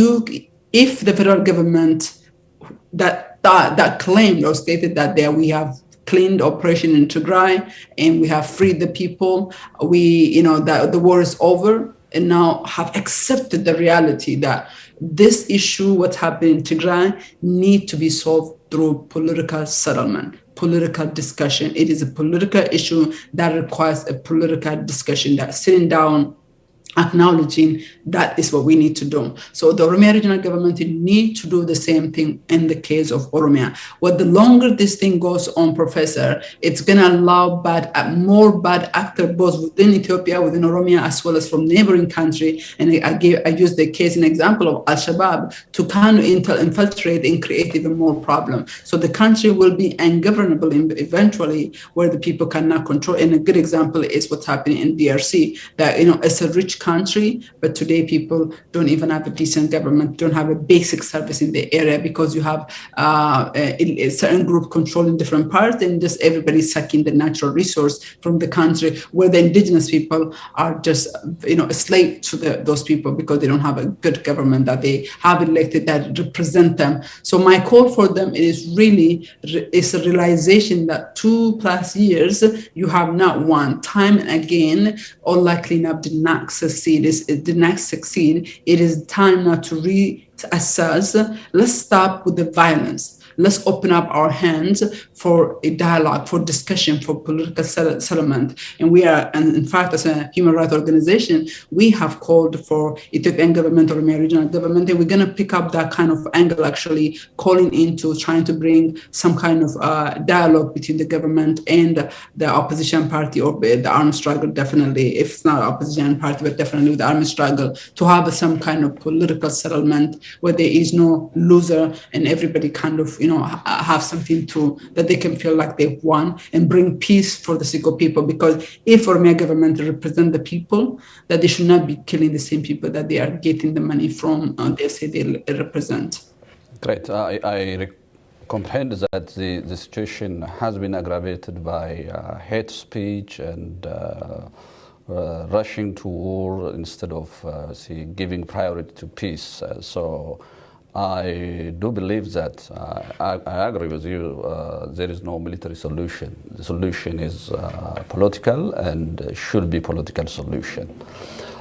if the federal government that claimed or stated that we have cleaned operation in Tigray and we have freed the people, that the war is over, and now have accepted the reality that this issue, what's happening in Tigray, need to be solved through political settlement, political discussion. It is a political issue that requires a political discussion, that sitting down, acknowledging that is what we need to do. So the Oromia regional government need to do the same thing in the case of Oromia. Well, the longer this thing goes on, Professor, it's going to allow more bad actors both within Ethiopia, within Oromia, as well as from neighboring country. And I used the case and example of Al-Shabaab to kind of infiltrate and create even more problem. So the country will be ungovernable eventually, where the people cannot control. And a good example is what's happening in DRC, that it's a rich country, but today people don't even have a decent government, don't have a basic service in the area, because you have a certain group controlling different parts, and just everybody sucking the natural resource from the country, where the indigenous people are just a slave to those people, because they don't have a good government that they have elected that represent them. So my call for them is really is a realization that 2+ years you have not won. Time and again, all cleanup did not succeed. It did not succeed. It is time now to reassess. Let's stop with the violence. Let's open up our hands for a dialogue, for discussion, for political settlement. And we are, and in fact, as a human rights organization, we have called for Ethiopian government or Oromia regional government, and we're going to pick up that kind of angle, actually calling into trying to bring some kind of dialogue between the government and the opposition party, or the armed struggle, definitely, if it's not opposition party, but definitely with the armed struggle, to have some kind of political settlement where there is no loser and everybody kind of have something that they can feel like they've won, and bring peace for the sake of people. Because if Oromia government represent the people, that they should not be killing the same people that they are getting the money from, they say they represent. Great. I comprehend that the situation has been aggravated by hate speech and rushing to war instead of giving priority to peace. So I do believe that, I agree with you, there is no military solution. The solution is political, and should be political solution.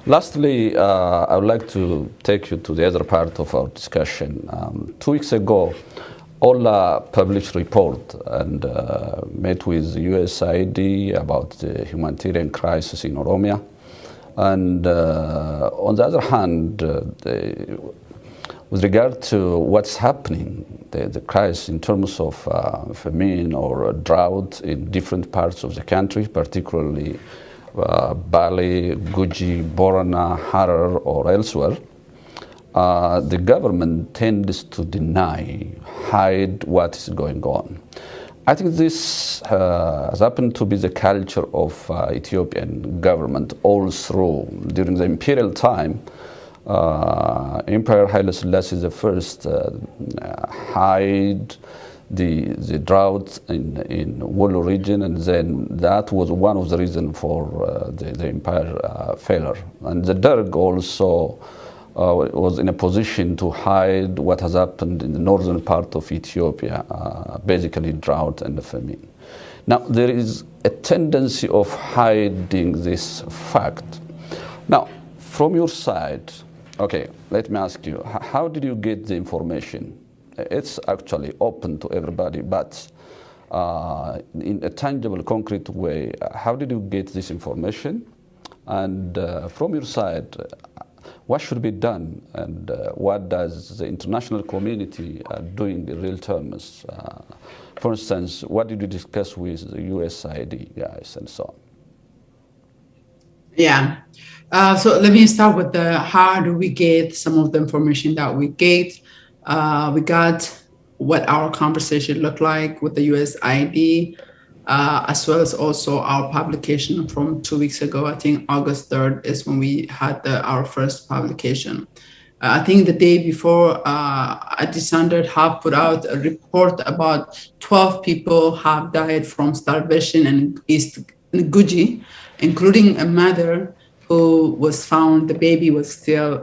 Lastly, I would like to take you to the other part of our discussion. 2 weeks ago, OLA published a report and met with USAID about the humanitarian crisis in Oromia. And on the other hand, with regard to what's happening, the crisis in terms of famine or drought in different parts of the country, particularly Bali, Guji, Borana, Harar, or elsewhere, the government tends to deny, hide what is going on. I think this has happened to be the culture of Ethiopian government all through. During the imperial time, Emperor Haile Selassie I hide the drought in Wollo region, and then that was one of the reasons for the empire failure. And the Derg also was in a position to hide what has happened in the northern part of Ethiopia, basically drought and famine. Now, there is a tendency of hiding this fact. Now, from your side, okay, let me ask you, how did you get the information? It's actually open to everybody, but in a tangible, concrete way, how did you get this information? And from your side, what should be done, and what does the international community doing in real terms? For instance, what did you discuss with the USAID guys and so on? Yeah. So let me start with how do we get some of the information that we get. We got what our conversation looked like with the USAID, as well as also our publication from 2 weeks ago. I think August 3rd is when we had our first publication. I think the day before, Addis Standard have put out a report about 12 people have died from starvation in East Guji, including a mother who was found, the baby was still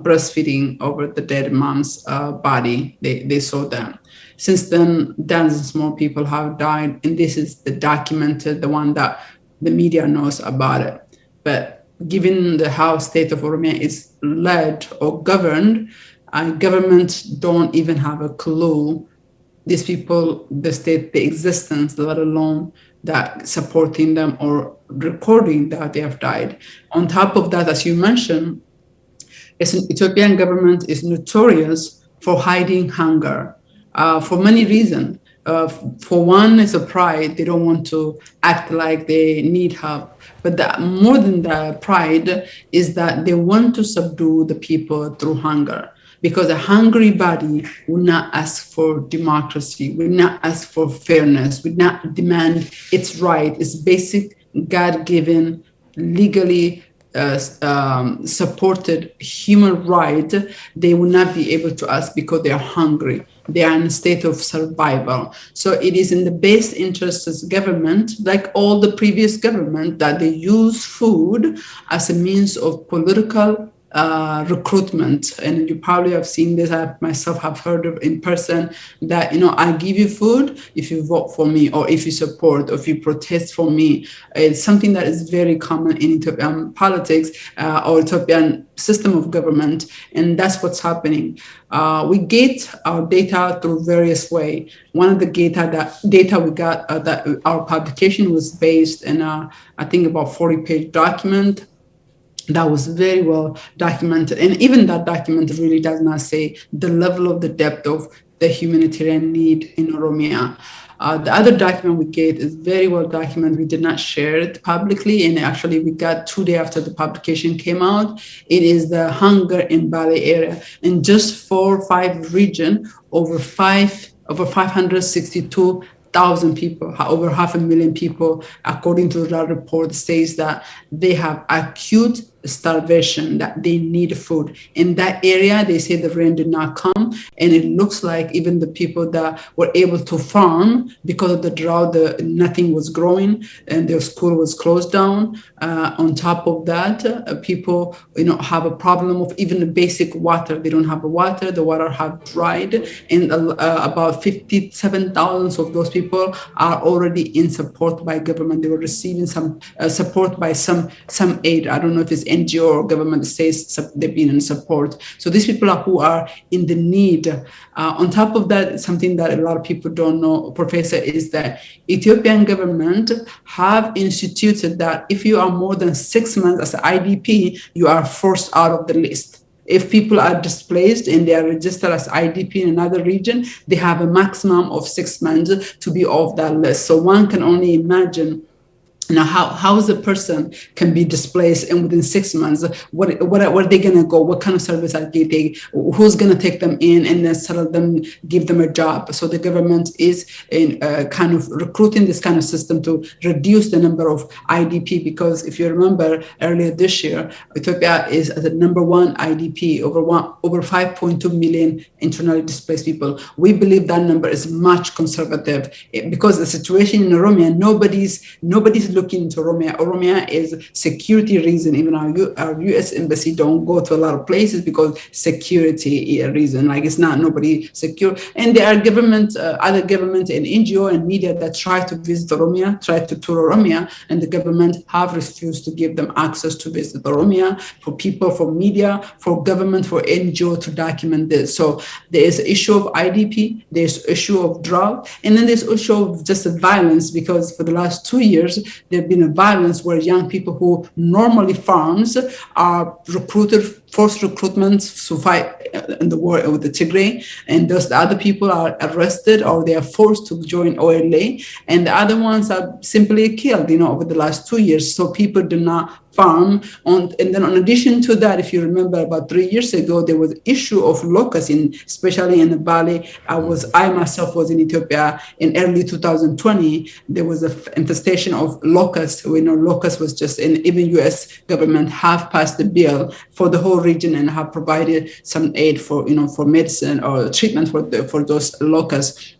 breastfeeding over the dead mom's body. They saw them. Since then, dozens more people have died, and this is the documented, the one that the media knows about it. But given the how state of Oromia is led or governed, governments don't even have a clue. These people, the state, the existence, let alone that supporting them or recording that they have died. On top of that, as you mentioned, Ethiopian government is notorious for hiding hunger. For many reasons. For one, it's a pride. They don't want to act like they need help. But more than the pride is that they want to subdue the people through hunger. Because a hungry body will not ask for democracy, will not ask for fairness, will not demand its right, its basic God-given, legally supported human right. They will not be able to ask because they are hungry. They are in a state of survival. So it is in the best interest of government, like all the previous government, that they use food as a means of political recruitment. And you probably have seen this. I myself have heard of in person that, I give you food if you vote for me, or if you support, or if you protest for me. It's something that is very common in Ethiopian politics or Ethiopian system of government. And that's what's happening. We get our data through various ways. One of the data we got, that our publication was based in, I think, about 40-page document that was very well documented. And even that document really does not say the level of the depth of the humanitarian need in Oromia. The other document we get is very well documented. We did not share it publicly. And actually, we got 2 days after the publication came out. It is the hunger in Bali area. In just 4 or 5 regions, over 562,000 people, over 500,000 people, according to that report, says that they have acute starvation, that they need food. In that area, they say the rain did not come, and it looks like even the people that were able to farm, because of the drought, nothing was growing, and their school was closed down. On top of that, people, have a problem of even the basic water. They don't have water. The water have dried, and about 57,000 of those people are already in support by government. They were receiving some support by some aid. I don't know if it's NGO or government says they've been in support. So these people who are in the need. On top of that, something that a lot of people don't know, Professor, is that Ethiopian government have instituted that if you are more than 6 months as an IDP, you are forced out of the list. If people are displaced and they are registered as IDP in another region, they have a maximum of 6 months to be off that list. So one can only imagine Now, how is a person can be displaced, and within 6 months, where are they going to go? What kind of service are they taking? Who's going to take them in and then settle them, give them a job? So the government is in kind of recruiting this kind of system to reduce the number of IDP, because if you remember earlier this year, Ethiopia is the number one IDP, over 5.2 million internally displaced people. We believe that number is much conservative because the situation in Oromia, nobody's looking into Oromia. Oromia is security reason. Even our U.S. embassy don't go to a lot of places because security reason. Like it's not nobody secure. And there are other government and NGO and media that try to visit Oromia, try to tour Oromia, and the government have refused to give them access to visit Oromia, for people, for media, for government, for NGO to document this. So there is an issue of IDP, there's issue of drought, and then there's issue of just violence, because for the last 2 years, there have been a violence where young people who normally farms are recruited, forced recruitments to fight in the war with the Tigray, and those the other people are arrested or they are forced to join OLA, and the other ones are simply killed, over the last 2 years. So people do not farm on. And then in addition to that, if you remember about 3 years ago, there was issue of locusts, especially in Bali. I myself was in Ethiopia in early 2020. There was an infestation of locusts. We know locusts was just, and even U.S. government have passed the bill for the whole region and have provided some aid for medicine or treatment for those locusts.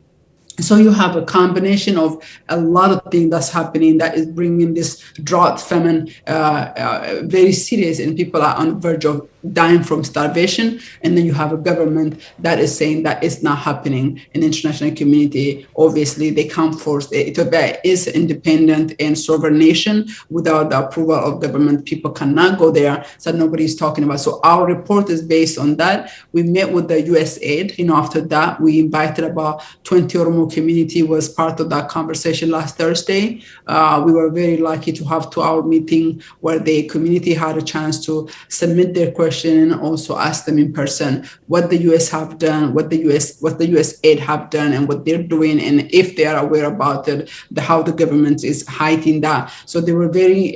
So you have a combination of a lot of things that's happening that is bringing this drought, famine, very serious, and people are on the verge of dying from starvation. And then you have a government that is saying that it's not happening. In the international community, obviously, they can't force. Ethiopia is independent and sovereign nation. Without the approval of government, people cannot go there. So nobody's talking about. So our report is based on that. We met with the US aid. After that, we invited about 20 Oromo community was part of that conversation last Thursday. We were very lucky to have 2-hour meeting where the community had a chance to submit their question and also ask them in person what the US have done, what the US aid have done, and what they're doing, and if they are aware about it, how the government is hiding that. So they were very,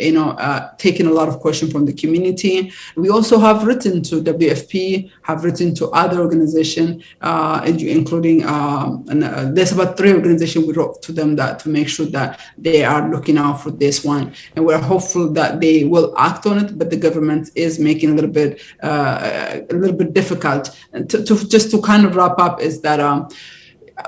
taking a lot of questions from the community. We also have written to WFP, have written to other organizations, including there's about 3 organizations we wrote to them that to make sure that they are looking out for this one, and we're hopeful that they will act on it. But the government is making a little bit difficult. To kind of wrap up is that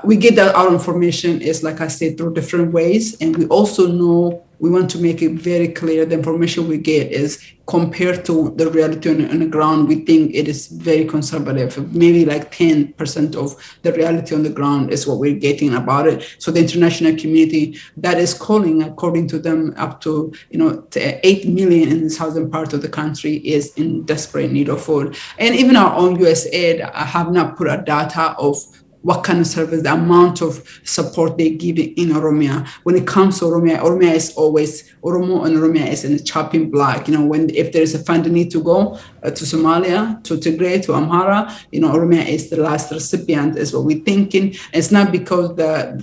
we get that our information is, like I said, through different ways, and we also know we want to make it very clear the information we get is compared to the reality on the ground. We think it is very conservative. Maybe like 10% of the reality on the ground is what we're getting about it. So the international community that is calling, according to them, up to 8 million in the southern part of the country is in desperate need of food. And even our own US aid have not put a data of what kind of service, the amount of support they give in Oromia. When it comes to Oromia is always, Oromo and Oromia is in the chopping block. If there is a fund need to go to Somalia, to Tigray, to Amhara, Oromia is the last recipient, is what we're thinking. It's not because the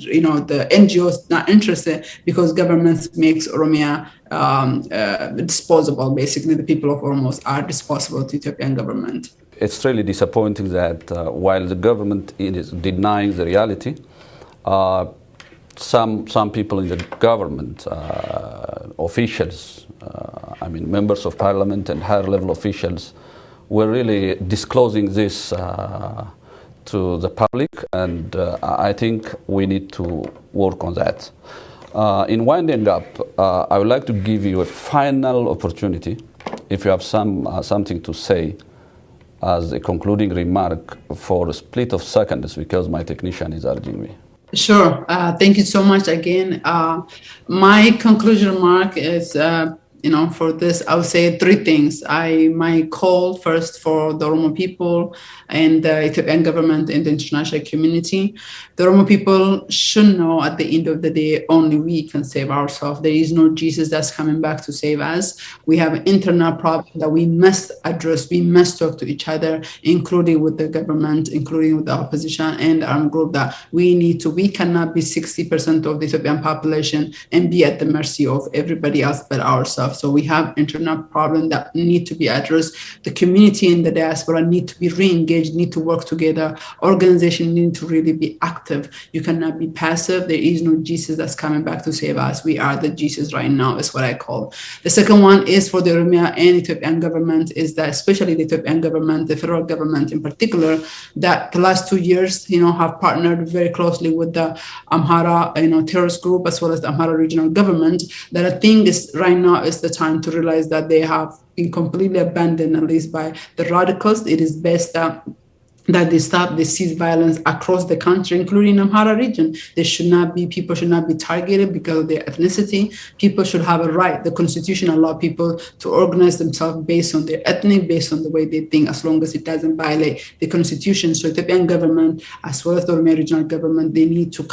NGOs not interested, because government makes Oromia disposable. Basically, the people of Oromos are disposable to Ethiopian government. It's really disappointing that while the government is denying the reality, some people in the government, officials, members of parliament and higher level officials, were really disclosing this to the public, and I think we need to work on that. In winding up, I would like to give you a final opportunity, if you have something to say, as a concluding remark for a split of seconds, because my technician is urging me. Sure. Thank you so much again. My conclusion remark is for this, I would say three things. My call first for the Oromo people and the Ethiopian government and the international community. The Oromo people should know at the end of the day, only we can save ourselves. There is no Jesus that's coming back to save us. We have an internal problem that we must address. We must talk to each other, including with the government, including with the opposition and armed group, that we cannot be 60% of the Ethiopian population and be at the mercy of everybody else but ourselves. So we have internal problem that need to be addressed. The community in the diaspora need to be re-engaged, need to work together. Organization need to really be active. You cannot be passive. There is no Jesus that's coming back to save us. We are the Jesus right now, is what I call. The second one is for the Oromia and Ethiopian government, is that especially the Ethiopian government, the federal government in particular, that the last 2 years, have partnered very closely with the Amhara, terrorist group, as well as the Amhara regional government. That I think is right now is the time to realize that they have been completely abandoned, at least by the radicals. It is best that they cease violence across the country, including Amhara region. People should not be targeted because of their ethnicity. People should have a right. The Constitution allows people to organize themselves based on their ethnic, based on the way they think, as long as it doesn't violate the Constitution. So the Ethiopian government, as well as the Oromia regional government, they need to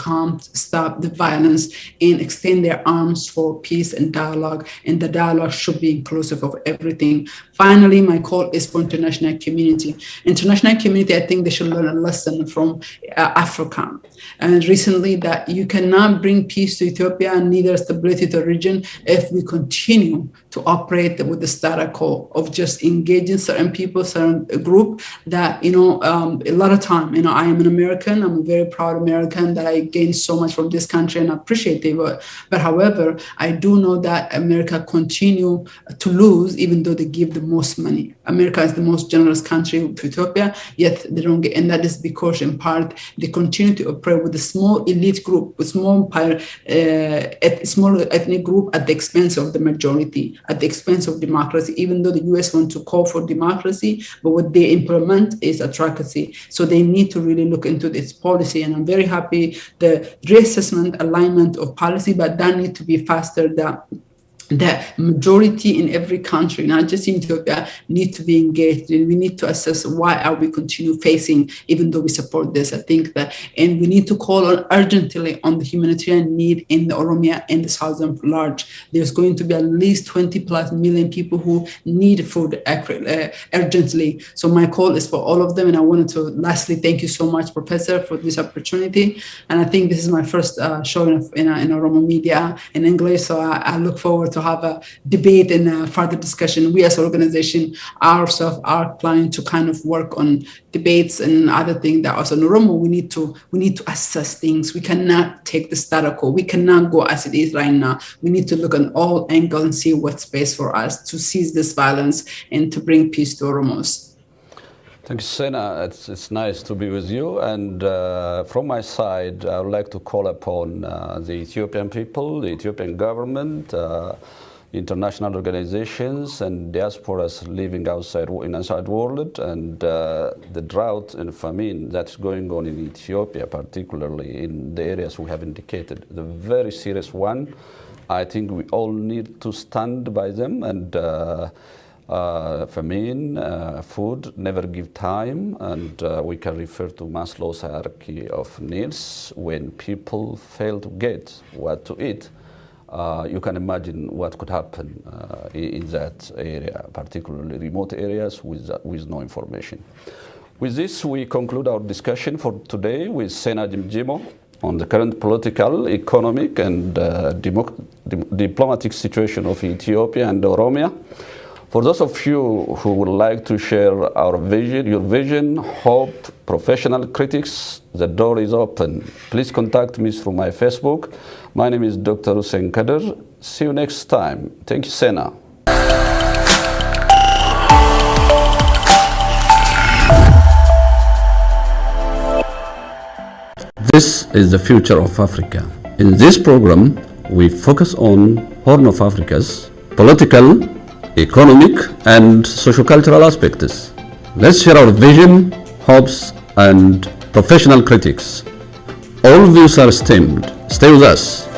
stop the violence and extend their arms for peace and dialogue. And the dialogue should be inclusive of everything. Finally, my call is for international community. International community, I think they should learn a lesson from Africa. And recently, that you cannot bring peace to Ethiopia and neither stability to the region if we continue to operate with the status quo of just engaging certain people, certain group that, a lot of time, I am an American. I'm a very proud American that I gained so much from this country and appreciate it. But however, I do know that America continue to lose, even though they give the most money. America is the most generous country to Ethiopia, yet they don't get, and that is because in part they continue to operate with a small elite group, with small ethnic group at the expense of the majority, at the expense of democracy, even though the US want to call for democracy, but what they implement is autocracy. So they need to really look into this policy. And I'm very happy the reassessment, alignment of policy, but that need to be faster than the majority in every country, not just in Ethiopia, need to be engaged. And we need to assess why are we continue facing, even though we support this. I think that, and we need to call on urgently on the humanitarian need in the Oromia and the Southern large. There's going to be at least 20 plus million people who need food urgently. So my call is for all of them. And I wanted to lastly, thank you so much, Professor, for this opportunity. And I think this is my first showing in Oromo media in English. So I look forward to have a debate and a further discussion. We as an organization ourselves are planning to kind of work on debates and other things that also in Oromo, we need to assess things. We cannot take the status quo. We cannot go as it is right now. We need to look on all angles and see what's best for us to seize this violence and to bring peace to Oromos. Thank you, Seenaa. It's nice to be with you. And from my side, I would like to call upon the Ethiopian people, the Ethiopian government, international organizations, and diasporas living outside world, and the drought and famine that's going on in Ethiopia, particularly in the areas we have indicated, the very serious one. I think we all need to stand by them, and famine, food, never give time, and we can refer to Maslow's hierarchy of needs. When people fail to get what to eat, you can imagine what could happen in that area, particularly remote areas with no information. With this, we conclude our discussion for today with Seenaa Jimjimo on the current political, economic, and diplomatic situation of Ethiopia and Oromia. For those of you who would like to share your vision, hope, professional critics, the door is open. Please contact me through my Facebook. My name is Dr. Hussein Kader. See you next time. Thank you, Seenaa. This is the future of Africa. In this program, we focus on Horn of Africa's political, economic, and socio-cultural aspects. Let's share our vision, hopes, and professional critics. All views are esteemed. Stay with us.